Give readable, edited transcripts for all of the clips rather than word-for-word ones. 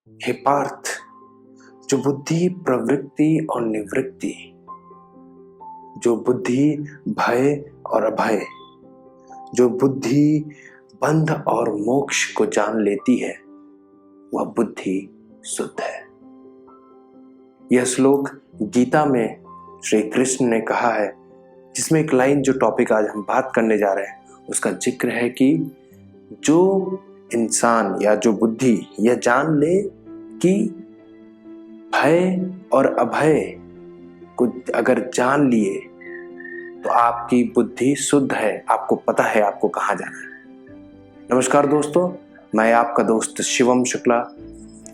हे पार्थ, जो बुद्धि प्रवृत्ति और निवृत्ति, जो बुद्धि भय और अभय, जो बुद्धि बंध और मोक्ष को जान लेती है, वह बुद्धि शुद्ध है। यह श्लोक गीता में श्री कृष्ण ने कहा है, जिसमें एक लाइन जो टॉपिक आज हम बात करने जा रहे हैं उसका जिक्र है कि जो इंसान या जो बुद्धि यह जान ले कि भय और अभय को अगर जान लिए तो आपकी बुद्धि शुद्ध है, आपको पता है आपको कहाँ जाना है। नमस्कार दोस्तों, मैं आपका दोस्त शिवम शुक्ला।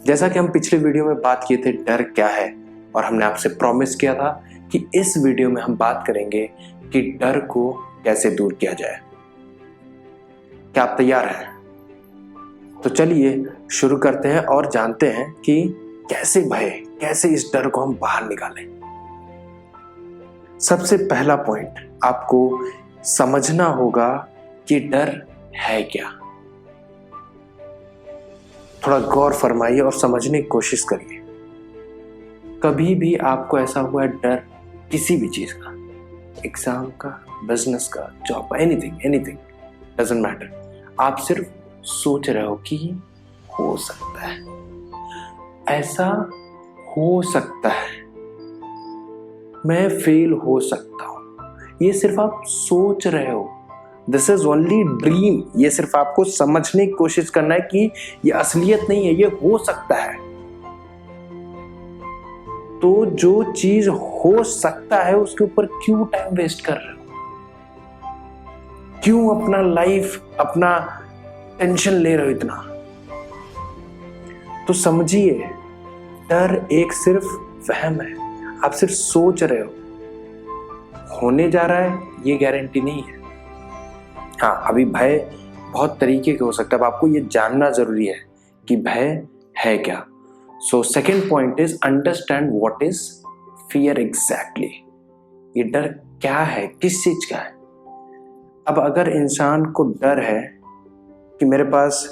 जैसा कि हम पिछले वीडियो में बात किए थे डर क्या है, और हमने आपसे प्रॉमिस किया था कि इस वीडियो में हम बात करेंगे कि डर को कैसे दूर किया जाए। क्या आप तैयार हैं? तो चलिए शुरू करते हैं और जानते हैं कि कैसे इस डर को हम बाहर निकालें। सबसे पहला पॉइंट, आपको समझना होगा कि डर है क्या। थोड़ा गौर फरमाइए और समझने की कोशिश करिए। कभी भी आपको ऐसा हुआ है डर किसी भी चीज का, एग्जाम का, बिजनेस का, जॉब का, एनीथिंग डजंट मैटर, आप सिर्फ सोच रहे हो कि हो सकता है, ऐसा हो सकता है, मैं फेल हो सकता हूं, ये सिर्फ आप सोच रहे हो। This is only dream. ये सिर्फ आपको समझने की कोशिश करना है कि ये असलियत नहीं है, ये हो सकता है। तो जो चीज हो सकता है उसके ऊपर क्यों टाइम वेस्ट कर रहे हो? क्यों अपना लाइफ, अपना टेंशन ले रहे हो इतना? तो समझिए, डर एक सिर्फ वहम है, आप सिर्फ सोच रहे हो। होने जा रहा है ये गारंटी नहीं है। हाँ, अभी भय बहुत तरीके के हो सकता है, अब आपको ये जानना जरूरी है कि भय है क्या। So second point is understand what is fear exactly. ये डर क्या है, किस चीज का है। अब अगर इंसान को डर है कि मेरे पास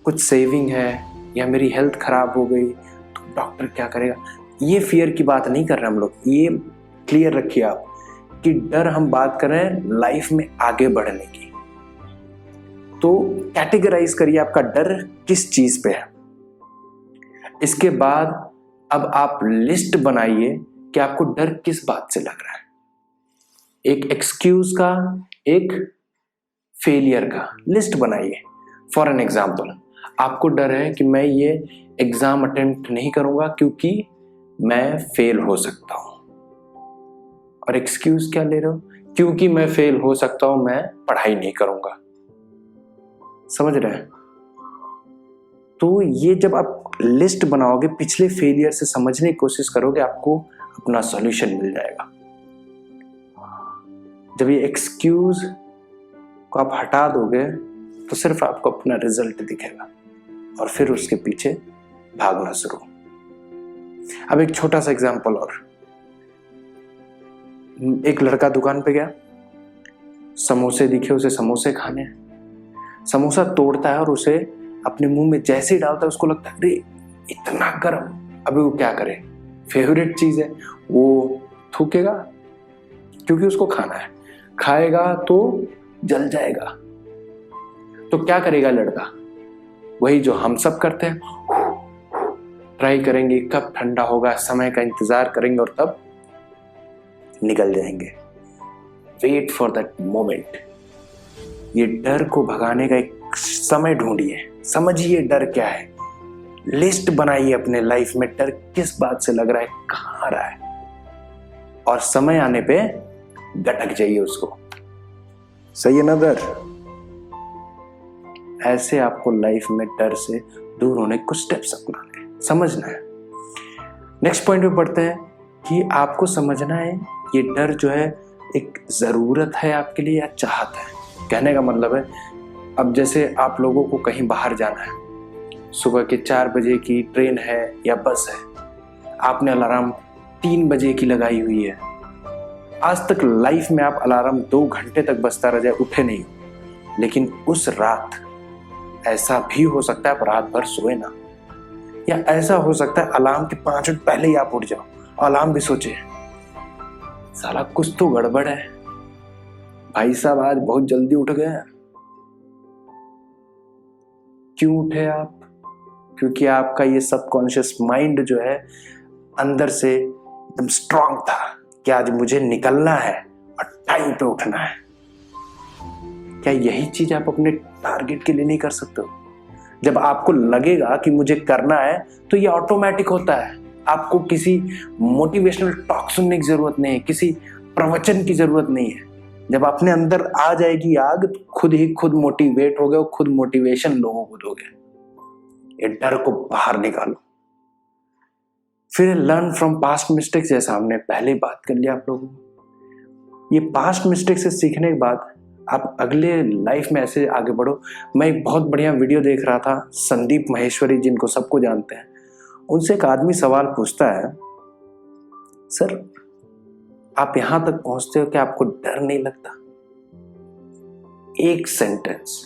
कुछ सेविंग है या मेरी हेल्थ खराब हो गई तो डॉक्टर क्या करेगा, ये फियर की बात नहीं कर रहे हम लोग। ये क्लियर रखिए आप कि डर हम बात कर रहे हैं लाइफ में आगे बढ़ने की। तो कैटेगराइज करिए आपका डर किस चीज पे है। इसके बाद अब आप लिस्ट बनाइए कि आपको डर किस बात से लग रहा है। एक एक्सक्यूज का, एक फेलियर का लिस्ट बनाइए। फॉर एन एग्जाम्पल, आपको डर है कि मैं ये एग्जाम अटेम्प्ट नहीं करूंगा क्योंकि मैं फेल हो सकता हूं, और एक्सक्यूज क्या ले रहे हो? क्योंकि मैं फेल हो सकता हूं मैं पढ़ाई नहीं करूंगा। समझ रहे हैं? तो ये जब आप लिस्ट बनाओगे, पिछले फेलियर से समझने की कोशिश करोगे, आपको अपना सॉल्यूशन मिल जाएगा। जब ये एक्सक्यूज को आप हटा दोगे तो सिर्फ आपको अपना रिजल्ट दिखेगा और फिर उसके पीछे भागना शुरू। अब एक छोटा सा एग्जांपल और। एक लड़का दुकान पे गया, समोसे दिखे उसे, समोसे खाने हैं। समोसा तोड़ता है और उसे अपने मुंह में जैसे ही डालता है उसको लगता है अरे इतना गर्म। अभी वो क्या करे, फेवरेट चीज है, वो थूकेगा क्योंकि उसको खाना है, खाएगा तो जल जाएगा। तो क्या करेगा लड़का? वही जो हम सब करते हैं, ट्राई करेंगे कब ठंडा होगा, समय का इंतजार करेंगे और तब निकल जाएंगे। Wait for that moment. ये डर को भगाने का एक समय ढूंढिए, समझिए डर क्या है, लिस्ट बनाइए अपने लाइफ में डर किस बात से लग रहा है, कहां आ रहा है, और समय आने पे गटक जाइए उसको। सही है ना डर? ऐसे आपको लाइफ में डर से दूर होने कुछ स्टेप्स अपनाने हैं, समझना है। नेक्स्ट पॉइंट पे बढ़ते हैं कि आपको समझना है ये डर जो है एक जरूरत है आपके लिए या चाहत है। कहने का मतलब है, अब जैसे आप लोगों को कहीं बाहर जाना है, सुबह के 4 बजे की ट्रेन है या बस है, आपने अलार्म 3 बजे की लगाई हुई है। आज तक लाइफ में आप अलार्म 2 घंटे तक बजता रह जाए, उठे नहीं, लेकिन उस रात ऐसा भी हो सकता है आप रात भर सोए ना, या ऐसा हो सकता है अलार्म के 5 मिनट पहले ही आप उठ जाओ। अलार्म भी सोचे साला कुछ तो गड़बड़ है, भाई साहब आज बहुत जल्दी उठ गए। क्यों उठे आप? क्योंकि आपका ये सबकॉन्शियस माइंड जो है अंदर से एकदम स्ट्रांग था कि आज मुझे निकलना है और टाइम पे उठना है। क्या यही चीज आप अपने टारगेट के लिए नहीं कर सकते हो? जब आपको लगेगा कि मुझे करना है तो ये ऑटोमेटिक होता है। आपको किसी मोटिवेशनल टॉक सुनने की जरूरत नहीं है, किसी प्रवचन की जरूरत नहीं है। जब अपने अंदर आ जाएगी आग तो खुद ही खुद मोटिवेट हो गए, खुद मोटिवेशन लोगों को दोगे। ये डर को बाहर निकालो। फिर लर्न फ्रॉम पास्ट मिस्टेक्स, जैसा हमने पहले बात कर लिया आप लोगों को। ये पास्ट मिस्टेक से सीखने के बाद आप अगले लाइफ में ऐसे आगे बढ़ो। मैं एक बहुत बढ़िया वीडियो देख रहा था, संदीप माहेश्वरी जिनको सबको जानते हैं, उनसे एक आदमी सवाल पूछता है, सर आप यहां तक पहुंचते हो कि आपको डर नहीं लगता? एक सेंटेंस,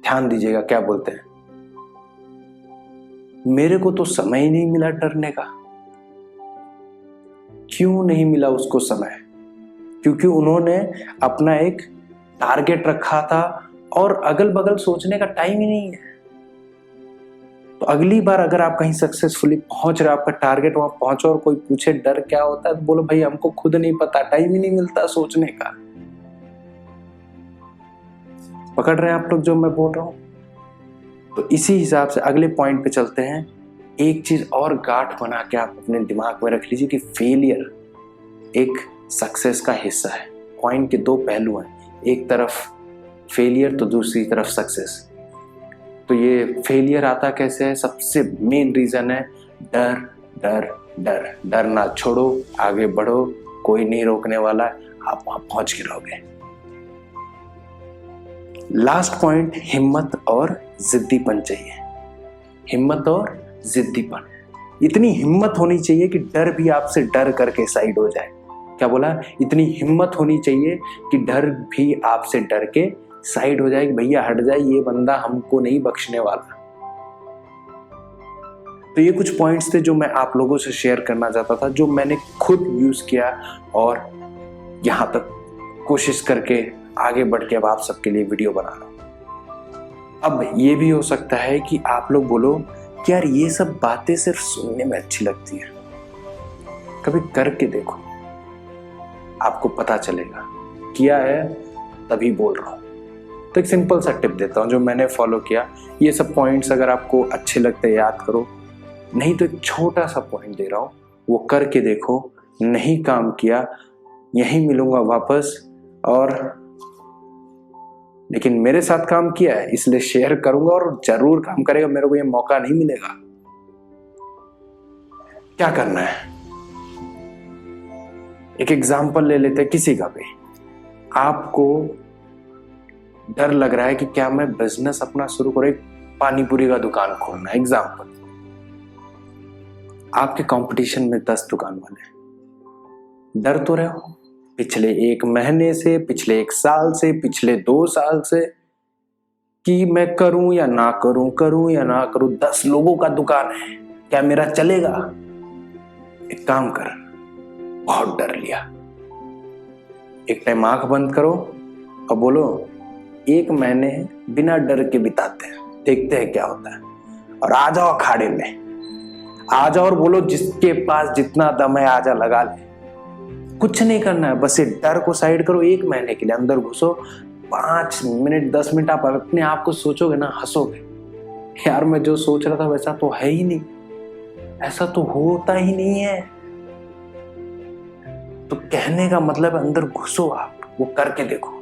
ध्यान दीजिएगा क्या बोलते हैं, मेरे को तो समय ही नहीं मिला डरने का। क्यों नहीं मिला उसको समय? क्योंकि उन्होंने अपना एक टारगेट रखा था और अगल बगल सोचने का टाइम ही नहीं है। तो अगली बार अगर आप कहीं सक्सेसफुली पहुंच रहे हो, आपका टारगेट वहां पहुंचो और कोई पूछे डर क्या होता है, तो बोलो भाई हमको खुद नहीं पता, टाइम ही नहीं मिलता सोचने का। पकड़ रहे हैं आप लोग जो मैं बोल रहा हूं? तो इसी हिसाब से अगले पॉइंट पे चलते हैं। एक चीज और गांठ बना के आप अपने दिमाग में रख लीजिए कि फेलियर एक सक्सेस का हिस्सा है। कॉइन के दो पहलू हैं, एक तरफ फेलियर तो दूसरी तरफ सक्सेस। तो ये फेलियर आता कैसे है? सबसे मेन रीजन है डर डर डर। डरना छोड़ो, आगे बढ़ो, कोई नहीं रोकने वाला, आप वहां पहुंच के रहोगे। लास्ट पॉइंट, हिम्मत और जिद्दीपन चाहिए। हिम्मत और जिद्दीपन, इतनी हिम्मत होनी चाहिए कि डर भी आपसे डर करके साइड हो जाए। क्या बोला? इतनी हिम्मत होनी चाहिए कि डर भी आपसे डर के साइड हो जाए कि भैया हट जाए, ये बंदा हमको नहीं बख्शने वाला। तो ये कुछ पॉइंट्स थे जो मैं आप लोगों से शेयर करना चाहता था, जो मैंने खुद यूज किया और यहां तक कोशिश करके आगे बढ़ के अब आप सबके लिए वीडियो बना रहा हूं। अब ये भी हो सकता है कि आप लोग बोलो कि यार ये सब बातें सिर्फ सुनने में अच्छी लगती है, कभी करके देखो, आपको पता चलेगा। किया है तभी बोल रहा हूं। तो एक सिंपल सा टिप देता हूं जो मैंने फॉलो किया। ये सब पॉइंट्स अगर आपको अच्छे लगते हैं याद करो, नहीं तो एक छोटा सा पॉइंट दे रहा हूं, वो करके देखो। नहीं काम किया, यहीं मिलूंगा वापस। और लेकिन मेरे साथ काम किया है इसलिए शेयर करूंगा और जरूर काम करेगा, मेरे को ये मौका नहीं मिलेगा। क्या करना है, एक एग्जाम्पल ले लेते हैं किसी का भी। आपको डर लग रहा है कि क्या मैं बिजनेस अपना शुरू करूं, एक पानीपुरी का दुकान खोलना, एग्जाम्पल। आपके कंपटीशन में 10 दुकान वाले हैं। डर तो रहे हो पिछले 1 महीने से, पिछले 1 साल से, पिछले 2 साल से कि मैं करूं या ना करूं, करूं या ना करूं। 10 लोगों का दुकान है, क्या मेरा चलेगा? एक काम कर, बहुत डर लिया, एक टाइम आंख बंद करो और बोलो 1 महीने बिना डर के बिताते हैं, देखते हैं क्या होता है। और आ जाओ अखाड़े में, आ जाओ और बोलो जिसके पास जितना दम है आजा लगा ले। कुछ नहीं करना है, बस ये डर को साइड करो। 1 महीने के लिए अंदर घुसो, 5 मिनट 10 मिनट आप अपने आप को सोचोगे ना, हंसोगे, यार मैं जो सोच रहा था वैसा तो है ही नहीं, ऐसा तो होता ही नहीं है। तो कहने का मतलब अंदर घुसो, आप वो करके देखो।